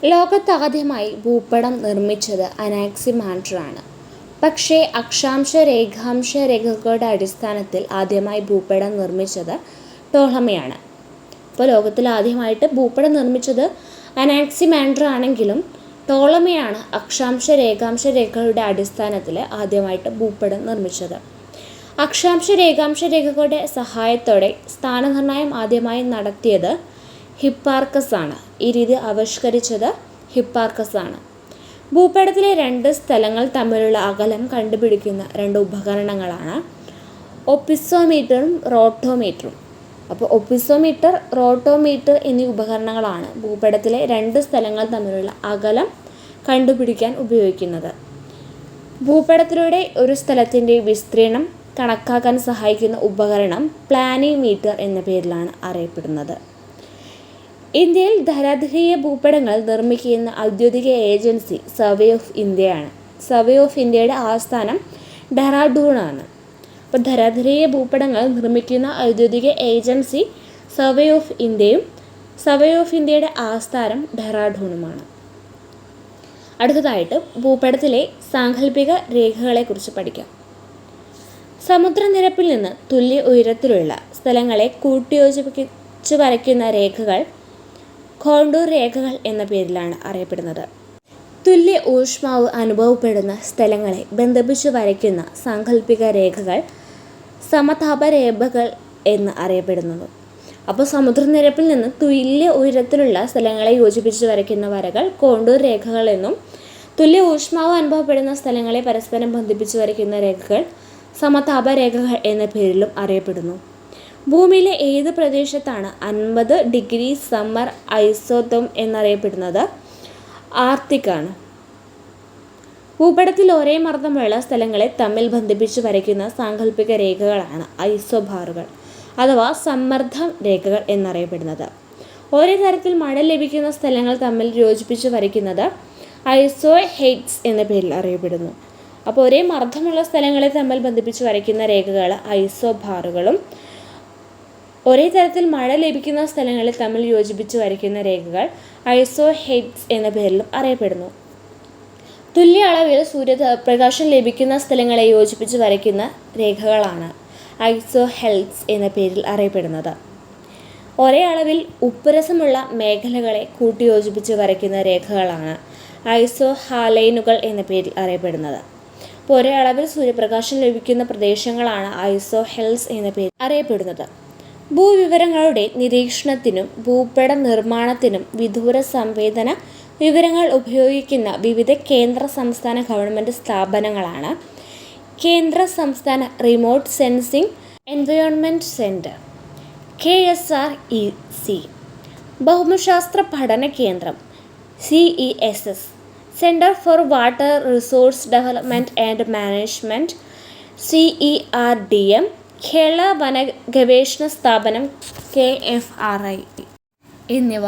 ലോകത്താദ്യമായി ഭൂപടം നിർമ്മിച്ചത് അനാക്സിമാൻഡറാണ്. പക്ഷേ അക്ഷാംശ രേഖാംശ രേഖകളുടെ അടിസ്ഥാനത്തിൽ ആദ്യമായി ഭൂപടം നിർമ്മിച്ചത് ടോളമിയാണ്. ഇപ്പോൾ ലോകത്തിൽ ആദ്യമായിട്ട് ഭൂപടം നിർമ്മിച്ചത് അനാക്സിമാൻഡർ ആണെങ്കിലും ടോളമിയാണ് അക്ഷാംശ രേഖാംശ രേഖകളുടെ അടിസ്ഥാനത്തിൽ ആദ്യമായിട്ട് ഭൂപടം നിർമ്മിച്ചത്. അക്ഷാംശ രേഖാംശ രേഖകളുടെ സഹായത്തോടെ സ്ഥാനനിർണ്ണയം ആദ്യമായി നടത്തിയത് ഹിപ്പാർക്കസ് ആണ്. ഈ രീതി ആവിഷ്കരിച്ചത് ഹിപ്പാർക്കസ് ആണ്. ഭൂപടത്തിലെ രണ്ട് സ്ഥലങ്ങൾ തമ്മിലുള്ള അകലം കണ്ടുപിടിക്കുന്ന രണ്ട് ഉപകരണങ്ങളാണ് ഒപ്പിസോമീറ്ററും റോട്ടോമീറ്ററും. അപ്പോൾ ഒപ്പിസോമീറ്റർ, റോട്ടോമീറ്റർ എന്നീ ഉപകരണങ്ങളാണ് ഭൂപടത്തിലെ രണ്ട് സ്ഥലങ്ങൾ തമ്മിലുള്ള അകലം കണ്ടുപിടിക്കാൻ ഉപയോഗിക്കുന്നത്. ഭൂപടത്തിലൂടെ ഒരു സ്ഥലത്തിൻ്റെ വിസ്തീർണം കണക്കാക്കാൻ സഹായിക്കുന്ന ഉപകരണം പ്ലാനിമീറ്റർ എന്ന പേരിലാണ് അറിയപ്പെടുന്നത്. ഇന്ത്യയിൽ ധരാധരീയ ഭൂപടങ്ങൾ നിർമ്മിക്കുന്ന ഔദ്യോഗിക ഏജൻസി സർവേ ഓഫ് ഇന്ത്യയാണ്. സർവേ ഓഫ് ഇന്ത്യയുടെ ആസ്ഥാനം ഡെറാഡൂണാണ്. അപ്പോൾ ധരാധരീയ ഭൂപടങ്ങൾ നിർമ്മിക്കുന്ന ഔദ്യോഗിക ഏജൻസി സർവേ ഓഫ് ഇന്ത്യയും സർവേ ഓഫ് ഇന്ത്യയുടെ ആസ്ഥാനം ഡെറാഡൂണുമാണ്. അടുത്തതായിട്ട് ഭൂപടത്തിലെ സാങ്കല്പിക രേഖകളെക്കുറിച്ച് പഠിക്കാം. സമുദ്രനിരപ്പിൽ നിന്ന് തുല്യ ഉയരത്തിലുള്ള സ്ഥലങ്ങളെ കൂട്ടിയോജിപ്പിച്ച് വരയ്ക്കുന്ന രേഖകൾ കോണ്ടൂർ രേഖകൾ എന്ന പേരിലാണ് അറിയപ്പെടുന്നത്. തുല്യ ഊഷ്മാവ് അനുഭവപ്പെടുന്ന സ്ഥലങ്ങളെ ബന്ധിപ്പിച്ച് വരയ്ക്കുന്ന സാങ്കല്പിക രേഖകൾ സമതാപ രേഖകൾ എന്ന് അറിയപ്പെടുന്നു. അപ്പോൾ സമുദ്രനിരപ്പിൽ നിന്ന് തുല്യ ഉയരത്തിലുള്ള സ്ഥലങ്ങളെ യോജിപ്പിച്ച് വരയ്ക്കുന്ന വരകൾ കോണ്ടൂർ രേഖകൾ എന്നും, തുല്യ ഊഷ്മാവ് അനുഭവപ്പെടുന്ന സ്ഥലങ്ങളെ പരസ്പരം ബന്ധിപ്പിച്ച് വരയ്ക്കുന്ന രേഖകൾ സമതാപ രേഖകൾ എന്ന പേരിലും അറിയപ്പെടുന്നു. ഭൂമിയിലെ ഏത് പ്രദേശത്താണ് 50 ഡിഗ്രി സമ്മർ ഐസോതേം എന്നറിയപ്പെടുന്നത്? ആർട്ടിക് ആണ്. ഭൂപടത്തിൽ ഒരേ മർദ്ദമുള്ള സ്ഥലങ്ങളെ തമ്മിൽ ബന്ധിപ്പിച്ച് വരയ്ക്കുന്ന സാങ്കല്പിക രേഖകളാണ് ഐസോബാറുകൾ അഥവാ സമ്മർദ്ദ രേഖകൾ എന്നറിയപ്പെടുന്നത്. ഒരേ തരത്തിൽ മഴ ലഭിക്കുന്ന സ്ഥലങ്ങൾ തമ്മിൽ യോജിപ്പിച്ച് വരയ്ക്കുന്നത് ഐസോഹെഡ്സ് എന്ന പേരിൽ അറിയപ്പെടുന്നു. അപ്പോൾ ഒരേ മർദ്ദമുള്ള സ്ഥലങ്ങളെ തമ്മിൽ ബന്ധിപ്പിച്ച് വരയ്ക്കുന്ന രേഖകൾ ഐസോബാറുകളും, ഒരേ തരത്തിൽ മഴ ലഭിക്കുന്ന സ്ഥലങ്ങളിൽ തമ്മിൽ യോജിപ്പിച്ച് വരയ്ക്കുന്ന രേഖകൾ ഐസോഹെഡ്സ് എന്ന പേരിലും അറിയപ്പെടുന്നു. തുല്യ അളവിൽ സൂര്യപ്രകാശം ലഭിക്കുന്ന സ്ഥലങ്ങളെ യോജിപ്പിച്ച് വരയ്ക്കുന്ന രേഖകളാണ് ഐസോഹെഡ്സ് എന്ന പേരിൽ അറിയപ്പെടുന്നത്. ഒരേ അളവിൽ ഉപ്പുരസമുള്ള മേഖലകളെ കൂട്ടിയോജിപ്പിച്ച് വരയ്ക്കുന്ന രേഖകളാണ് ഐസോഹാലൈനുകൾ എന്ന പേരിൽ അറിയപ്പെടുന്നത്. അപ്പോൾ ഒരേ അളവിൽ സൂര്യപ്രകാശം ലഭിക്കുന്ന പ്രദേശങ്ങളാണ് ഐസോഹെഡ്സ് എന്ന പേരിൽ അറിയപ്പെടുന്നത്. ഭൂവിവരങ്ങളുടെ നിരീക്ഷണത്തിനും ഭൂപട നിർമ്മാണത്തിനും വിദൂര സംവേദന വിവരങ്ങൾ ഉപയോഗിക്കുന്ന വിവിധ കേന്ദ്ര സംസ്ഥാന ഗവൺമെൻറ് സ്ഥാപനങ്ങളാണ് കേന്ദ്ര സംസ്ഥാന remote sensing environment centre KSREC, ഭൗമശാസ്ത്ര പഠന കേന്ദ്രം CESS, centre for water resource development and management CERDM, Kerala വന ഗവേഷണ സ്ഥാപനം KFRI എന്നിവ